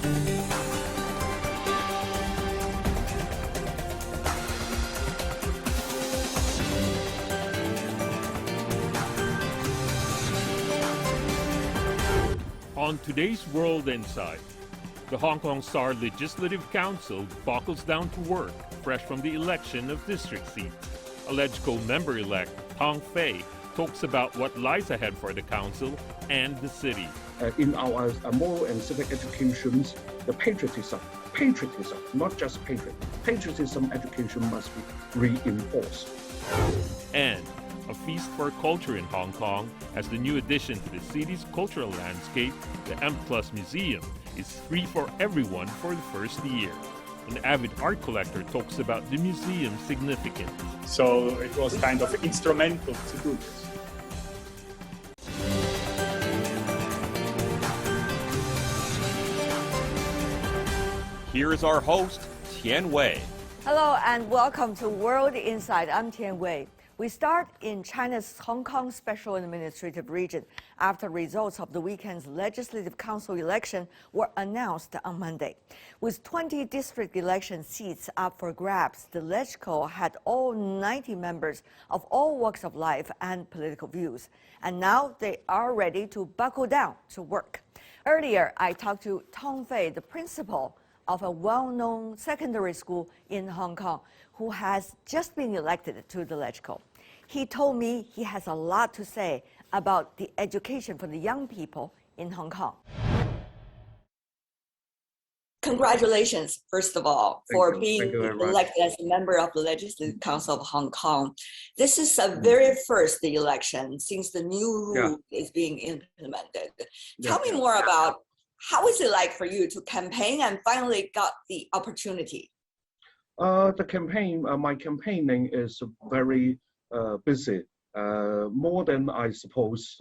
On today's World Insight, the HKSAR Legislative Council buckles down to work, fresh from the election of district seats. A LegCo member-elect, Tang Fei, talks about what lies ahead for the council and the city. In our moral and civic educations, the patriotism, not just patriotism education must be reinforced. And a feast for culture in Hong Kong, as the new addition to the city's cultural landscape, the M+ Museum, is free for everyone for the first year. An avid art collector talks about the museum's significance. So it was kind of instrumental to do this. Here is our host, Tian Wei. Hello and welcome to World Insight. I'm Tian Wei. We start in China's Hong Kong Special Administrative Region after results of the weekend's Legislative Council election were announced on Monday. With 20 district election seats up for grabs, the LegCo had all 90 members of all walks of life and political views. And now they are ready to buckle down to work. Earlier, I talked to Tang Fei, the principal of a well-known secondary school in Hong Kong, who has just been elected to the LegCo. He told me he has a lot to say about the education for the young people in Hong Kong. Congratulations, first of all, for being elected as a member of the Legislative Council of Hong Kong. This is the very first election since the new rule is being implemented. Tell me more about how is it like for you to campaign and finally got the opportunity? The campaign, my campaigning is very busy, more than I suppose,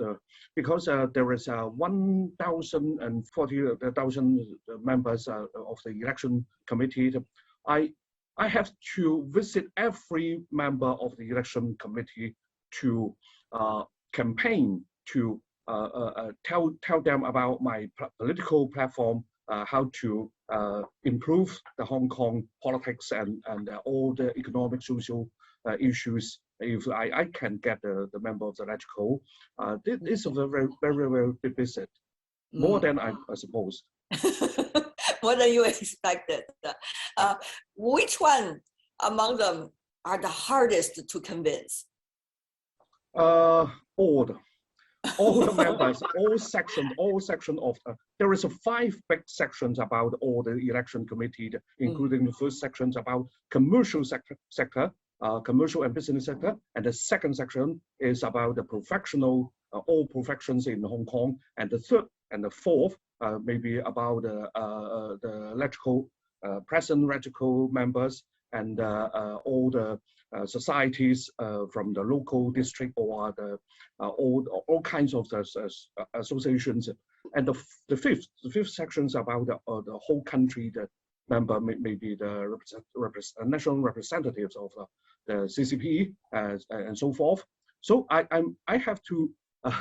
because there is 1,040,000 members of the election committee. I have to visit every member of the election committee to campaign, to tell them about my political platform, how to improve the Hong Kong politics and all the economic, social issues. If I can get the member of the LegCo, this is a very, very, very big visit, more than I suppose. More than you expected. Which one among them are the hardest to convince? All the members, all section of there is 5 big sections about all the election committee, including the first sections about commercial sector, commercial and business sector, and the second section is about the professional, all professions in Hong Kong, and the third and the fourth maybe about the LegCo, present LegCo members, and all the societies from the local district or the all kinds of the, associations, and the fifth section is about the whole country. The member maybe the national representatives of the CCP and so forth. So I have to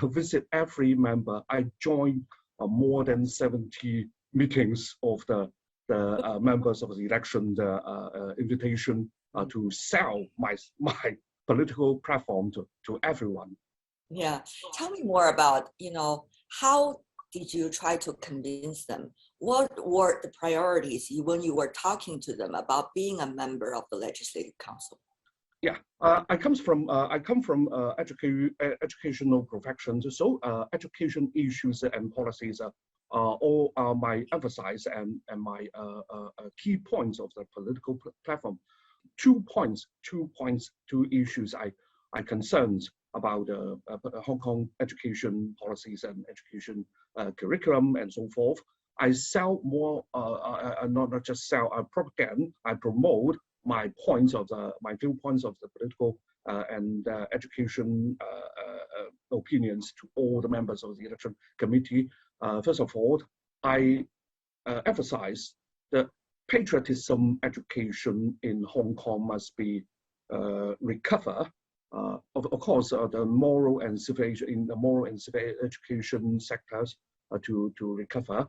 visit every member. I join more than 70 meetings of the members of the election invitation to sell my political platform to everyone. Yeah, tell me more about, how did you try to convince them? What were the priorities when you were talking to them about being a member of the Legislative Council? Yeah, I come from educational professions, so education issues and policies are all my emphasis and my key points of the political platform. Two issues I concerned about Hong Kong education policies and education curriculum and so forth. I sell more, not just sell, I propaganda, I promote my viewpoints of the political and education opinions to all the members of the election committee. First of all, I emphasize the patriotism education in Hong Kong must be recover. Of course, the moral and civic in the moral and civic education sectors to recover.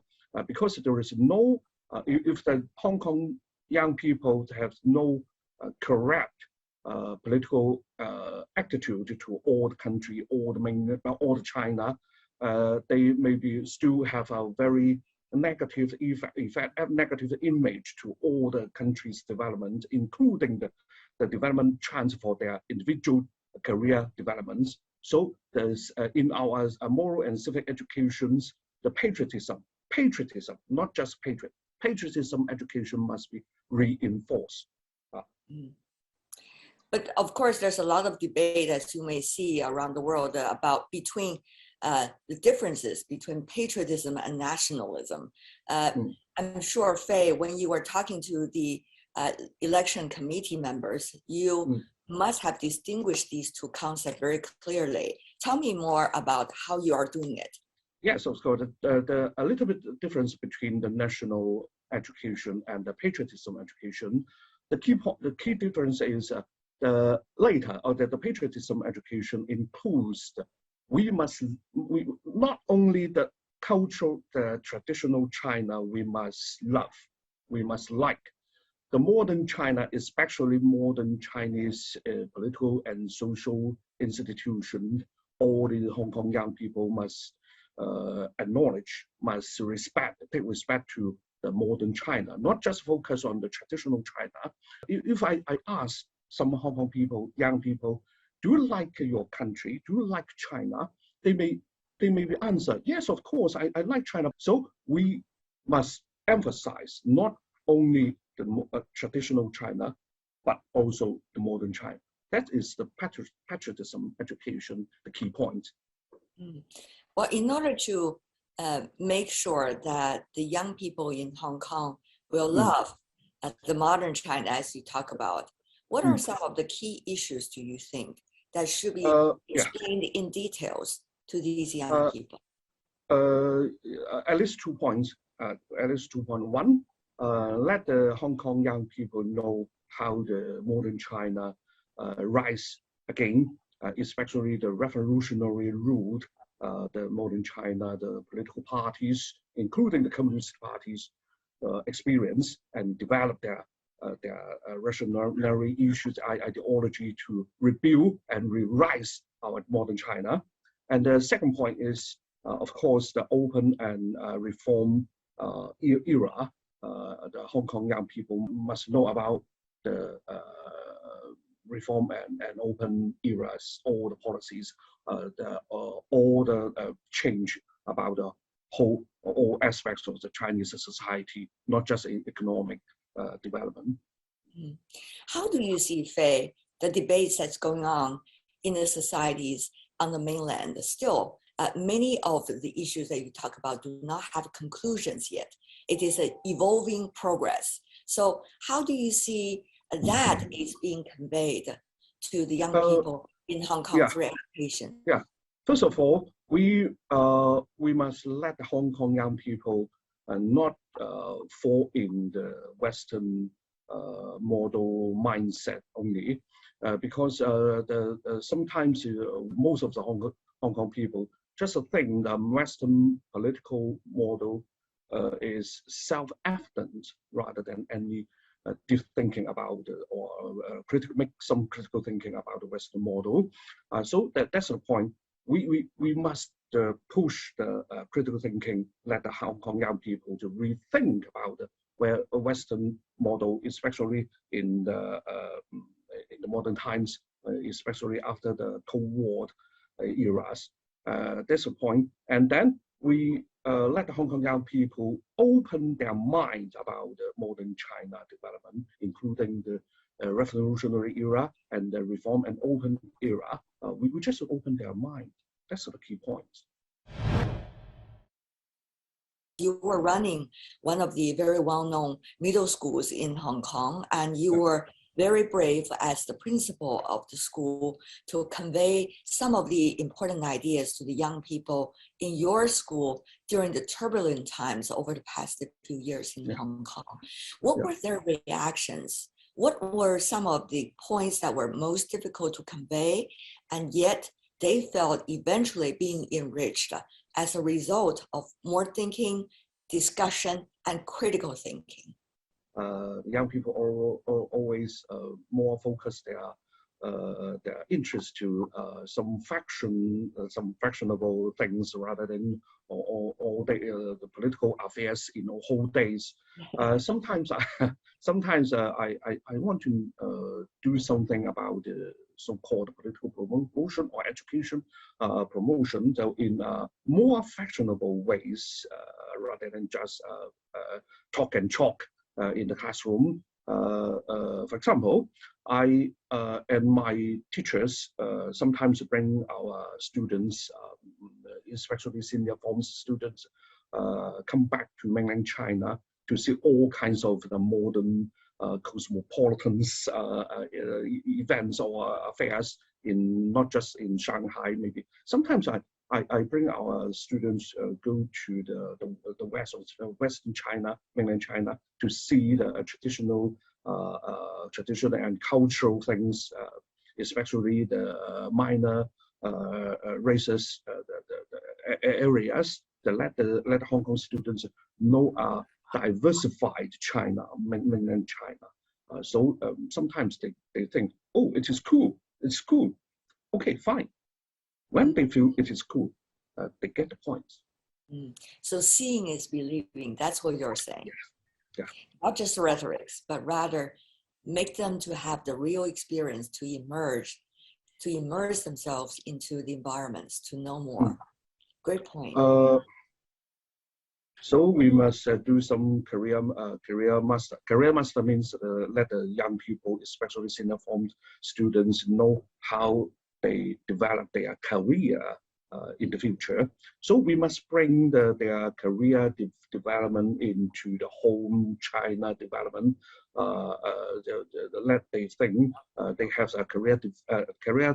because there is no, if the Hong Kong young people have no correct political attitude to all the country, all the China, they maybe still have a very negative negative image to all the country's development, including the development chance for their individual career developments. So there's in our moral and civic educations, the patriotism, not just patriotism education must be reinforced. But of course, there's a lot of debate, as you may see around the world, about between the differences between patriotism and nationalism. I'm sure, Fei, when you were talking to the election committee members, you must have distinguished these two concepts very clearly. Tell me more about how you are doing it. Yes, of course. A little bit difference between the national education and the patriotism education. The key difference is the patriotism education includes we not only the cultural, the traditional China we must love, we must like. The modern China, especially modern Chinese political and social institutions, all the Hong Kong young people must acknowledge, must take respect to the modern China, not just focus on the traditional China. If I ask some Hong Kong people, young people, do you like your country? Do you like China? They may answer, yes, of course, I like China. So we must emphasize not only the traditional China, but also the modern China. That is the patriotism education, the key point. Well, in order to make sure that the young people in Hong Kong will love the modern China, as you talk about, what are some of the key issues, do you think, that should be explained in details to these young people? At least 2 points. One, let the Hong Kong young people know how the modern China rise again, especially the revolutionary route, the modern China, the political parties, including the communist parties, experience and develop their revolutionary issues, ideology to rebuild and re-rise our modern China. And the second point is, of course, the open and reform era. The Hong Kong young people must know about the reform and open eras, all the policies, all the change about the whole, all aspects of the Chinese society, not just in economic development. How do you see, Fei, the debates that's going on in the societies on the mainland? Still, many of the issues that you talk about do not have conclusions yet. It is an evolving progress. So how do you see that is being conveyed to the young people in Hong Kong through education? Yeah. First of all, we must let the Hong Kong young people not fall in the Western model mindset only, because sometimes most of the Hong Kong people just think the Western political model is self-evident rather than any deep thinking about or make some critical thinking about the Western model. So that's the point. We must push the critical thinking, let the Hong Kong young people to rethink about where a Western model, especially in the modern times, especially after the Cold War eras. That's the point. And then we let the Hong Kong young people open their minds about the modern China development, including the revolutionary era and the reform and open era. We just open their mind. That's the key point. You were running one of the very well-known middle schools in Hong Kong, and you were very brave as the principal of the school to convey some of the important ideas to the young people in your school during the turbulent times over the past few years in Hong Kong. What were their reactions? What were some of the points that were most difficult to convey, and yet they felt eventually being enriched as a result of more thinking, discussion, and critical thinking. Young people are always more focused their interest to some fashionable things rather than all the political affairs in whole days. Sometimes I want to do something about the so-called political promotion or education promotion, so in more fashionable ways rather than just talk and chalk in the classroom. For example, I and my teachers sometimes bring our students, especially senior form students, come back to mainland China to see all kinds of the modern cosmopolitan events or affairs in not just in Shanghai. Maybe sometimes I bring our students go to the west of Western China, mainland China, to see the traditional and cultural things, especially the minor races, the areas that let Hong Kong students know diversified China, mainland China. So sometimes they think, oh, it is cool, it's cool. Okay, fine. When they feel it is cool, they get the points. So seeing is believing, that's what you're saying. Yeah. Not just rhetorics, but rather make them to have the real experience, to immerse themselves into the environments, to know more. Great point. So we must do some career master. Career master means let the young people, especially senior form students, know how they develop their career in the future. So we must bring their career development into the home China development. Let they think they have a career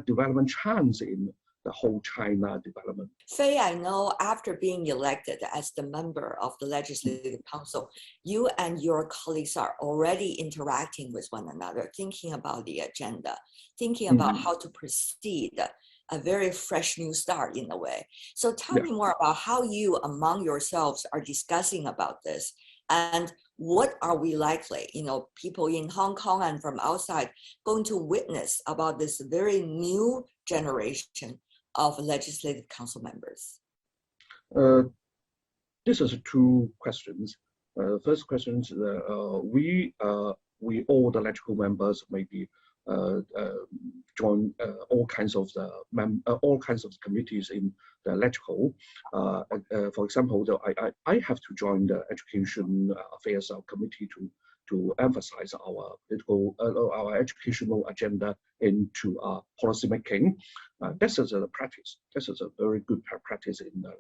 development chance in the whole China development. Fei, I know after being elected as the member of the Legislative Council, you and your colleagues are already interacting with one another, thinking about the agenda, thinking about how to proceed, a very fresh new start in a way. So tell me more about how you among yourselves are discussing about this, and what are we likely, people in Hong Kong and from outside going to witness about this very new generation of Legislative Council members? This is two questions. First question is we all the LegCo members maybe join all kinds of the committees in the LegCo. For example, I have to join the Education Affairs Committee to emphasize our educational agenda into policy making. This is a practice. This is a very good practice in the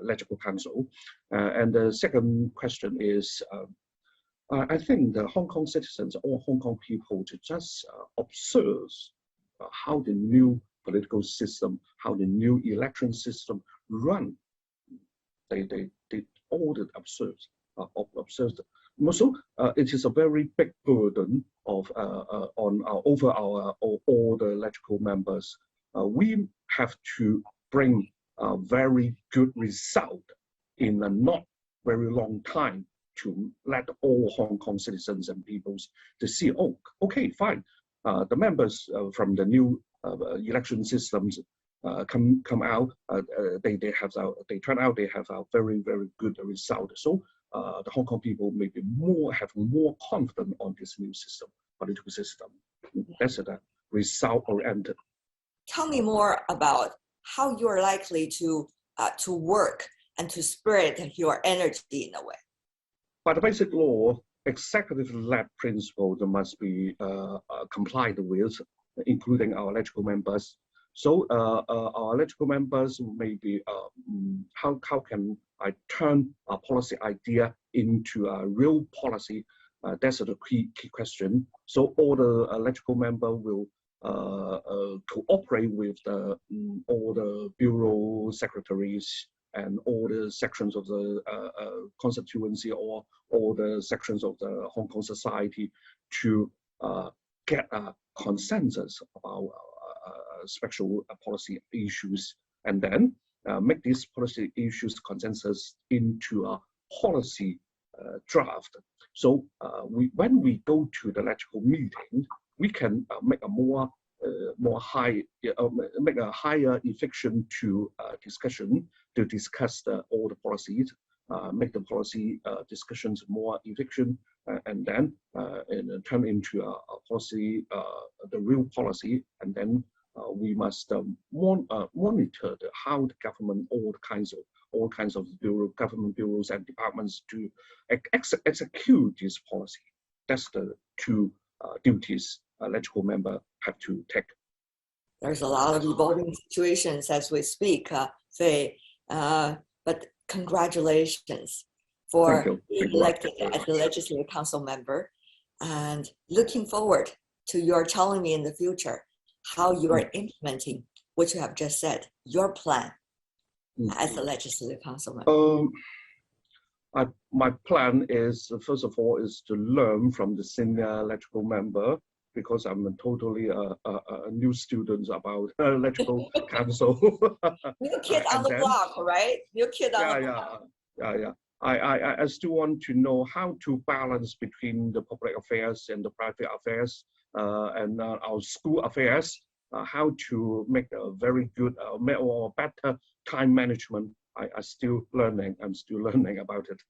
LegCo Council. And the second question is, I think the Hong Kong citizens or Hong Kong people to just observe how the new political system, how the new election system run. They all observe. Also, it is a very big burden of over all the LegCo members. We have to bring a very good result in a not very long time to let all Hong Kong citizens and peoples to see, oh, okay, fine. The members from the new election systems come out. They turn out they have a very good result. So the Hong Kong people may be have more confidence on this new system, political system. That's the result oriented. Tell me more about how you are likely to work and to spread your energy in a way. By the basic law, executive-led principles must be complied with, including our LegCo members. So our LegCo members may be, how can I turn a policy idea into a real policy? That's the key question. So all the LegCo member will cooperate with all the bureau secretaries and all the sections of the constituency or all the sections of the Hong Kong society to get a consensus about special policy issues, and then make these policy issues consensus into a policy draft. So when we go to the LegCo meeting, we can make a make a higher efficient to discussion to discuss all the policies, make the policy discussions more efficient, and then turn into a policy, the real policy, and then we must monitor how the government, all kinds of government bureaus and departments to execute this policy. That's the two duties LegCo member have to take. There's a lot of evolving situations as we speak, Fei, but congratulations for being elected as the Legislative Council member, and looking forward to your telling me in the future how you are implementing what you have just said, your plan as the Legislative Council member. My plan is, first of all, is to learn from the senior LegCo member, because I'm totally a new student about LegCo Council. New kid on the block, right? New kid on the block. Yeah. I still want to know how to balance between the public affairs and the private affairs and our school affairs, how to make a very good or better time management. I'm still learning about it.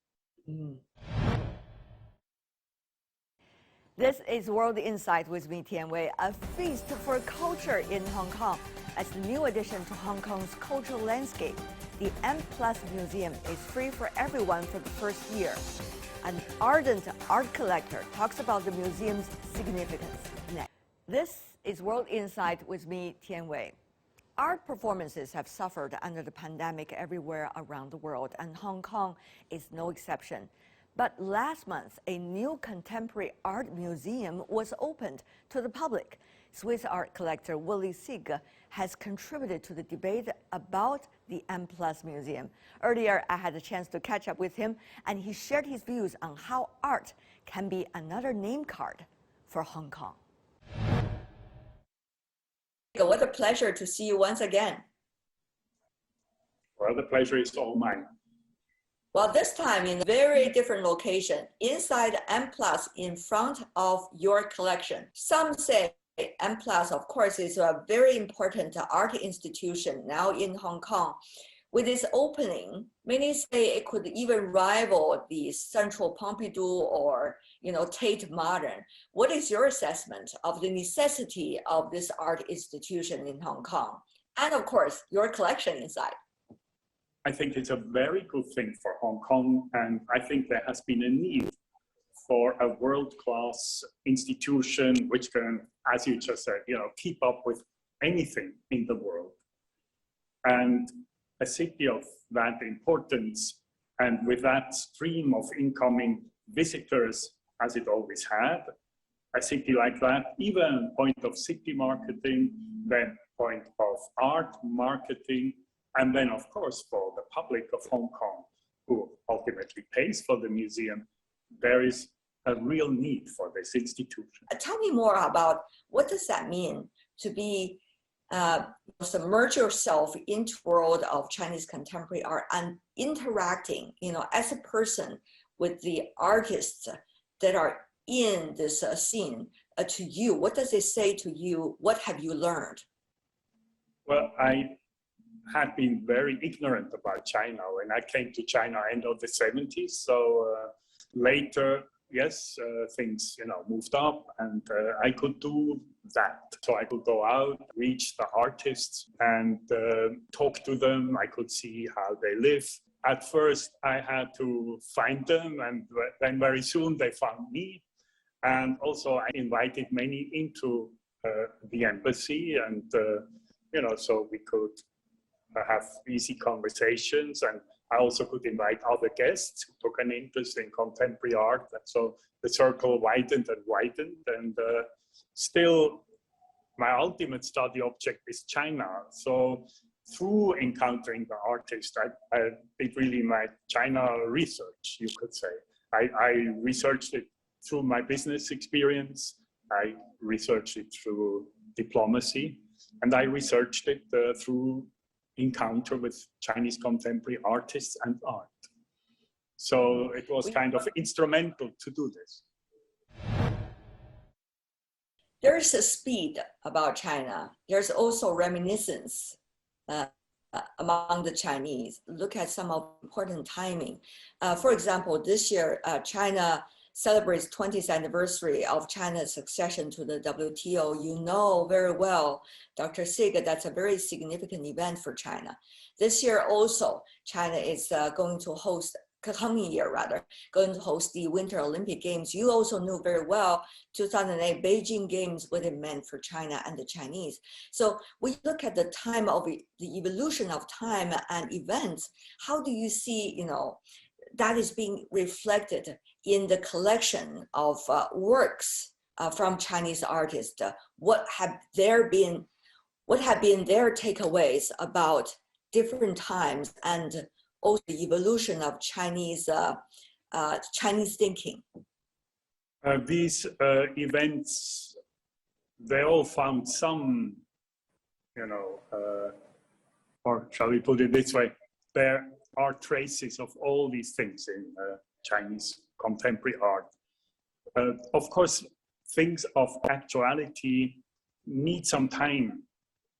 This is World Insight with me, Tang Fei, a feast for culture in Hong Kong. As the new addition to Hong Kong's cultural landscape, the M+ Museum is free for everyone for the first year. An ardent art collector talks about the museum's significance next. This is World Insight with me, Tang Fei. Art performances have suffered under the pandemic everywhere around the world, and Hong Kong is no exception. But last month, a new contemporary art museum was opened to the public. Swiss art collector Willy Sieg has contributed to the debate about the M+ Museum. Earlier, I had a chance to catch up with him, and he shared his views on how art can be another name card for Hong Kong. What a pleasure to see you once again. Well, the pleasure is all mine. Well, this time in a very different location, inside M+, in front of your collection. Some say M+, of course, is a very important art institution now in Hong Kong. With its opening, many say it could even rival the Central Pompidou or, Tate Modern. What is your assessment of the necessity of this art institution in Hong Kong? And of course, your collection inside. I think it's a very good thing for Hong Kong, and I think there has been a need for a world-class institution which can, as you just said, keep up with anything in the world. And a city of that importance, and with that stream of incoming visitors, as it always had, a city like that, even point of city marketing, then point of art marketing, and then, of course, for the public of Hong Kong, who ultimately pays for the museum, there is a real need for this institution. Tell me more about what does that mean to be submerge yourself into the world of Chinese contemporary art and interacting, as a person with the artists that are in this scene. To you, what does it say to you? What have you learned? Well, I had been very ignorant about China when I came to China end of the 70s. So later, yes, things moved up, and I could do that. So I could go out, reach the artists, and talk to them. I could see how they live. At first, I had to find them, and then very soon they found me. And also, I invited many into the embassy, and so we could have easy conversations, and I also could invite other guests who took an interest in contemporary art. And so the circle widened and widened, and still my ultimate study object is China. So through encountering the artist, I did really my China research, you could say. I researched it through my business experience, I researched it through diplomacy, and I researched it through encounter with Chinese contemporary artists and art. So it was kind of instrumental to do this. There's a speed about China. There's also reminiscence among the Chinese. Look at some of important timing. For example, this year, China celebrates 20th anniversary of China's succession to the WTO. You know very well, Dr. Sig, that's a very significant event for China. This year also, China is going to host, coming year rather, going to host the Winter Olympic Games. You also knew very well 2008 Beijing Games, what it meant for China and the Chinese. So we look at the time of the evolution of time and events. How do you see, you know, that is being reflected in the collection of works from Chinese artists? What have been their takeaways about different times and also the evolution of Chinese thinking? These events, they all found some, you know, or shall we put it this way, there are traces of all these things in Chinese contemporary art. Of course, things of actuality need some time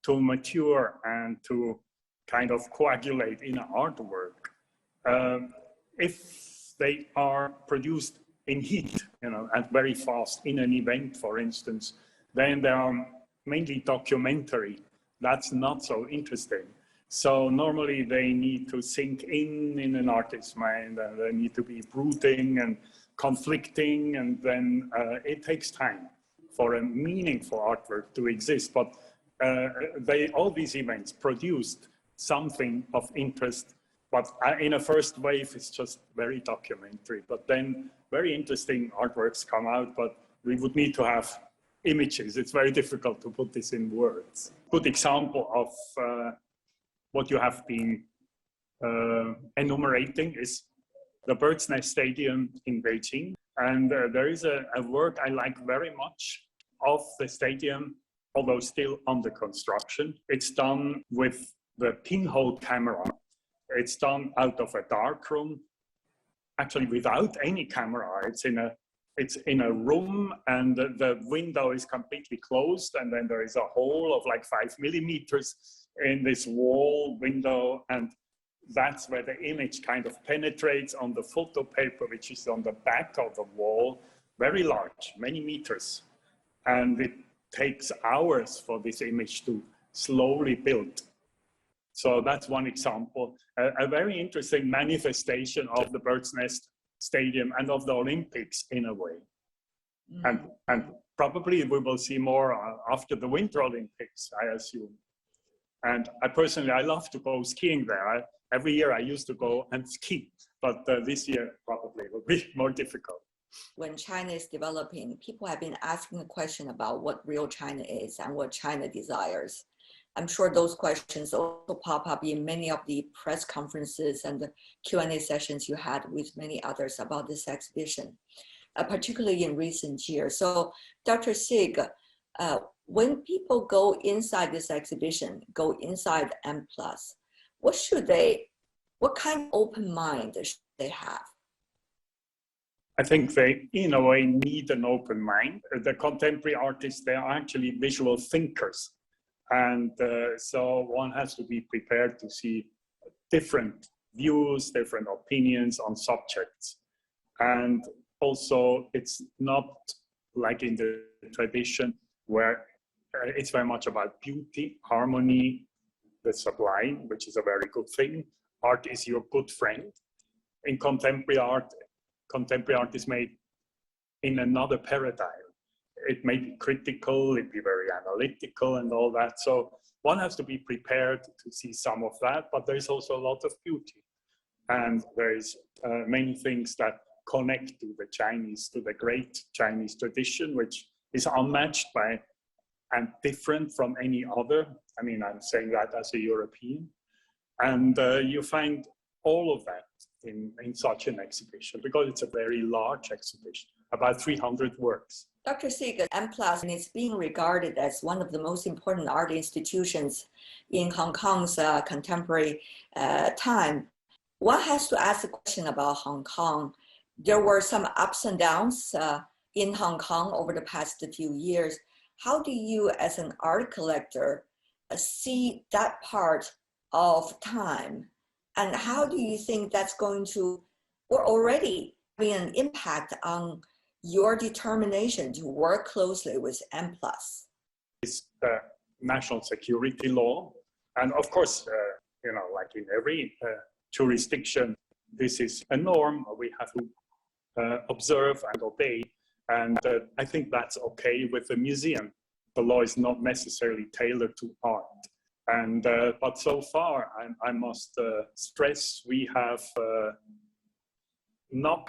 to mature and to kind of coagulate in an artwork. If they are produced in heat, you know, and very fast in an event, for instance, then they are mainly documentary. That's not so interesting. So normally they need to sink in an artist's mind, and they need to be brooding and conflicting, and then it takes time for a meaningful artwork to exist. But all these events produced something of interest, but in a first wave it's just very documentary. But then very interesting artworks come out, but we would need to have images. It's very difficult to put this in words. Good example of what you have been enumerating is the Birdsnest Stadium in Beijing. And there is a work I like very much of the stadium, although still under construction. It's done with the pinhole camera. It's done out of a darkroom, actually without any camera. It's in a room, and the window is completely closed, and then there is a hole of like 5 millimeters in this wall window, and that's where the image kind of penetrates on the photo paper, which is on the back of the wall, very large, many meters. And it takes hours for this image to slowly build. So that's one example, a very interesting manifestation of the Birdsnest Stadium and of the Olympics in a way. And probably we will see more after the Winter Olympics, I assume. And I love to go skiing there. Every year I used to go and ski, but this year probably will be more difficult. When China is developing, people have been asking the question about what real China is and what China desires. I'm sure those questions also pop up in many of the press conferences and the Q&A sessions you had with many others about this exhibition, particularly in recent years. So Dr. Sig, when people go inside this exhibition, go inside M+, what kind of open mind should they have? I think they, in a way, need an open mind. The contemporary artists, they are actually visual thinkers. And so one has to be prepared to see different views, different opinions on subjects. And also, it's not like in the tradition where it's very much about beauty, harmony, the sublime, which is a very good thing. Art is your good friend. In contemporary art is made in another paradigm. It may be critical, it may be very analytical and all that. So one has to be prepared to see some of that, but there's also a lot of beauty. And there's many things that connect to the Chinese, to the great Chinese tradition, which is unmatched by and different from any other. I mean, I'm saying that as a European. And you find all of that in such an exhibition, because it's a very large exhibition, about 300 works. Dr. Sig, M+ is being regarded as one of the most important art institutions in Hong Kong's contemporary time. one has to ask the question about Hong Kong. There were some ups and downs in Hong Kong over the past few years. How do you, as an art collector, see that part of time? And how do you think that's going to, or already having an impact on your determination to work closely with M+? It's the national security law. And of course, like in every jurisdiction, this is a norm we have to observe and obey. And I think that's okay with the museum. The law is not necessarily tailored to art. And but so far, I must stress, we have not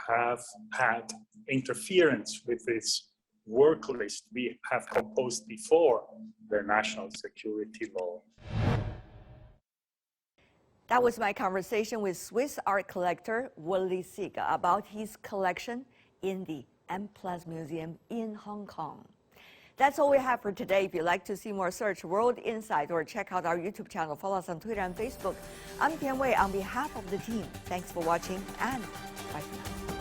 had interference with this work list we have composed before the national security law. That was my conversation with Swiss art collector Willy Siga about his collection in the M+ Museum in Hong Kong. That's all we have for today. If you'd like to see more, search World Insight or check out our YouTube channel. Follow us on Twitter and Facebook. I'm Tian Wei on behalf of the team. Thanks for watching and bye for now.